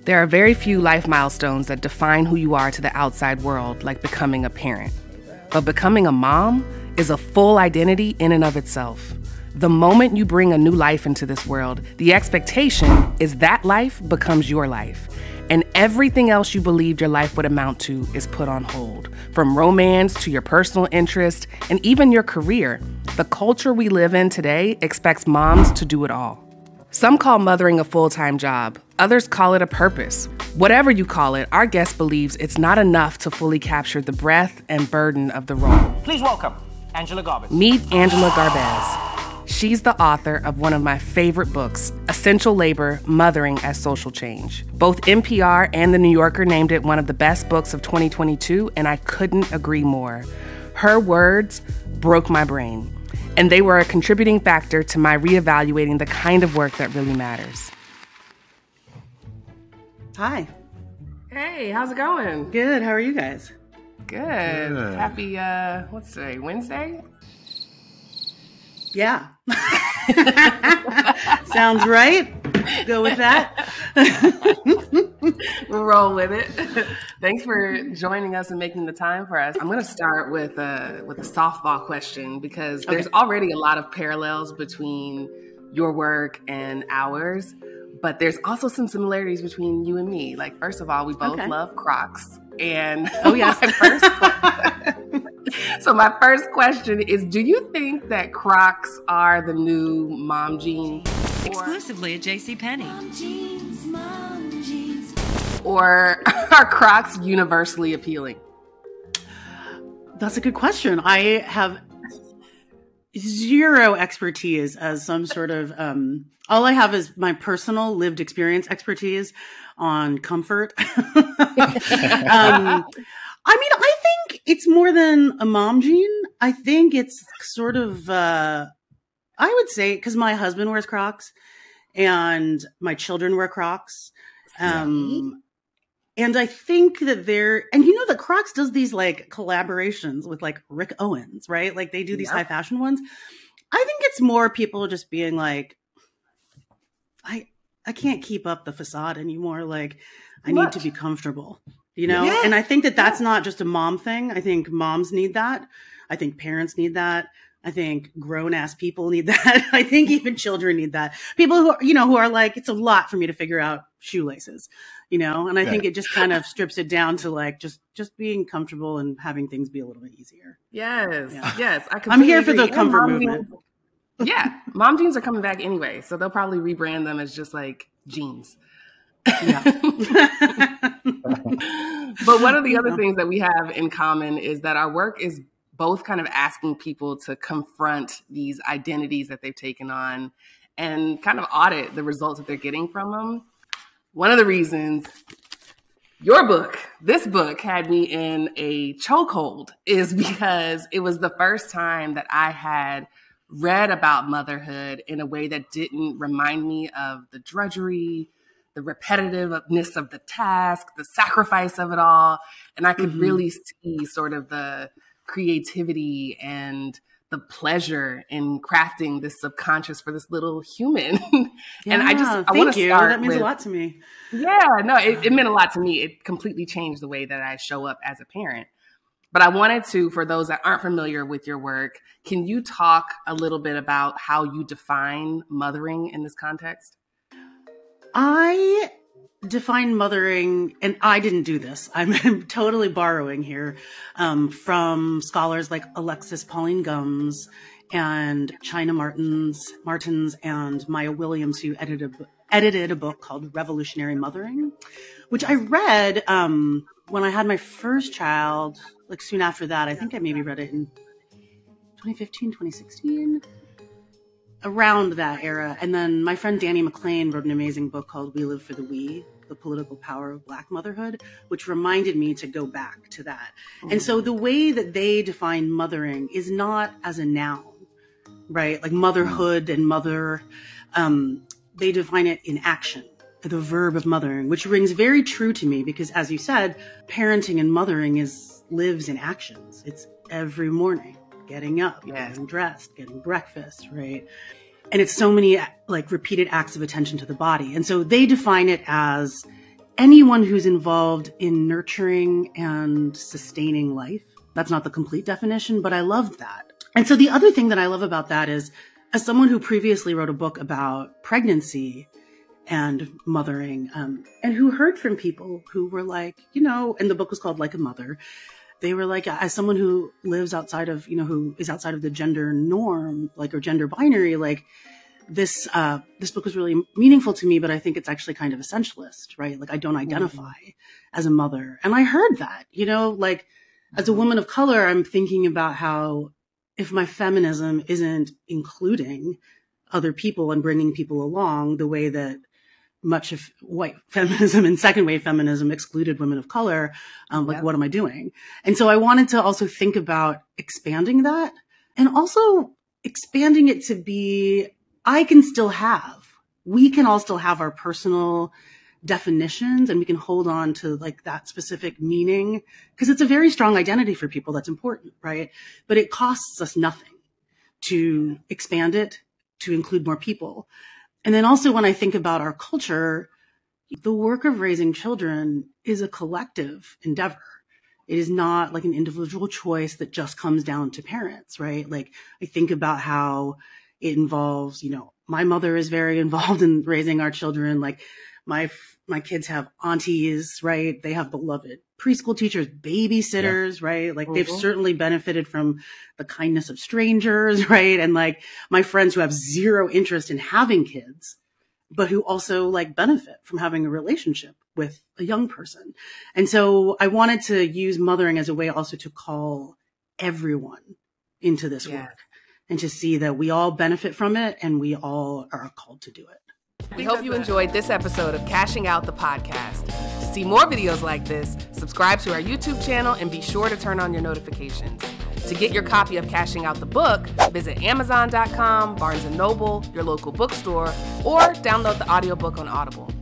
There are very few life milestones that define who you are to the outside world, like becoming a parent. But becoming a mom is a full identity in and of itself. The moment you bring a new life into this world, the expectation is that life becomes your life. And everything else you believed your life would amount to is put on hold. From romance to your personal interest and even your career, the culture we live in today expects moms to do it all. Some call mothering a full-time job. Others call it a purpose. Whatever you call it, our guest believes it's not enough to fully capture the breadth and burden of the role. Please welcome Angela Garbes. Meet Angela Garbes. She's the author of one of my favorite books, Essential Labor: Mothering as Social Change. Both NPR and The New Yorker named it one of the best books of 2022, and I couldn't agree more. Her words broke my brain, and they were a contributing factor to my reevaluating the kind of work that really matters. Hi. Hey, how's it going? Good. How are you guys? Good. Happy, what's today, Wednesday? Yeah. Sounds right. Go with that. We'll roll with it. Thanks for joining us and making the time for us. I'm going to start with a softball question because there's already a lot of parallels between your work and ours, but there's also some similarities between you and me. Like, first of all, we both love Crocs. And yes. So my first question is, do you think that Crocs are the new mom jeans? Exclusively at JCPenney. Or are Crocs universally appealing? That's a good question. I have zero expertise as some sort of, all I have is my personal lived experience expertise on comfort. I think it's more than a mom jean. I think it's sort of, I would say, because my husband wears Crocs and my children wear Crocs. And I think that that Crocs does these like collaborations with like Rick Owens, right? Like they do these high fashion ones. I think it's more people just being like, I can't keep up the facade anymore. Like I need to be comfortable, you know? Yeah. And I think that that's not just a mom thing. I think moms need that. I think parents need that. I think grown ass people need that. I think even children need that. People who are like, it's a lot for me to figure out shoelaces, you know? And I think it just kind of strips it down to like, just being comfortable and having things be a little bit easier. Yes. Yeah. Yes. I'm here for the comfort movement. Yeah. Mom jeans are coming back anyway. So they'll probably rebrand them as just like jeans. Yeah. But one of the other things that we have in common is that our work is both kind of asking people to confront these identities that they've taken on and kind of audit the results that they're getting from them. One of the reasons this book had me in a chokehold is because it was the first time that I had read about motherhood in a way that didn't remind me of the drudgery, the repetitiveness of the task, the sacrifice of it all. And I could really see sort of the creativity and the pleasure in crafting this subconscious for this little human. And I want to start. That means a lot to me. Yeah, no, it meant a lot to me. It completely changed the way that I show up as a parent. But I wanted to, for those that aren't familiar with your work, can you talk a little bit about how you define mothering in this context? I define mothering, and I didn't do this. I'm totally borrowing here from scholars like Alexis Pauline Gumbs and China Martins and Maya Williams, who edited a book called Revolutionary Mothering, which I read when I had my first child, like soon after that. I think I maybe read it in 2015, 2016. Around that era. And then my friend Danny McLean wrote an amazing book called We Live for the We, The Political Power of Black Motherhood, which reminded me to go back to that. And so the way that they define mothering is not as a noun, right? Like motherhood and mother, they define it in action, the verb of mothering, which rings very true to me because, as you said, parenting and mothering lives in actions. It's every morning. Getting up, getting dressed, getting breakfast, right? And it's so many like repeated acts of attention to the body. And so they define it as anyone who's involved in nurturing and sustaining life. That's not the complete definition, but I loved that. And so the other thing that I love about that is, as someone who previously wrote a book about pregnancy and mothering, and who heard from people who were like, and the book was called Like a Mother. They were like, as someone who lives outside of, who is outside of the gender norm, or gender binary, this book was really meaningful to me, but I think it's actually kind of essentialist, right? I don't identify as a mother. And I heard that, as a woman of color, I'm thinking about how if my feminism isn't including other people and bringing people along the way that much of white feminism and second wave feminism excluded women of color, what am I doing? And so I wanted to also think about expanding that, and also expanding it to be, we can all still have our personal definitions, and we can hold on to that specific meaning, because it's a very strong identity for people. That's important, right? But it costs us nothing to expand it, to include more people. And then also when I think about our culture, the work of raising children is a collective endeavor. It is not an individual choice that just comes down to parents, right? I think about how it involves, my mother is very involved in raising our children. My kids have aunties, right? They have beloved preschool teachers, babysitters, right? They've certainly benefited from the kindness of strangers, right? And my friends who have zero interest in having kids, but who also benefit from having a relationship with a young person. And so I wanted to use mothering as a way also to call everyone into this work, and to see that we all benefit from it and we all are called to do it. We hope you enjoyed this episode of Cashing Out the Podcast. To see more videos like this, subscribe to our YouTube channel and be sure to turn on your notifications. To get your copy of Cashing Out the Book, visit Amazon.com, Barnes & Noble, your local bookstore, or download the audiobook on Audible.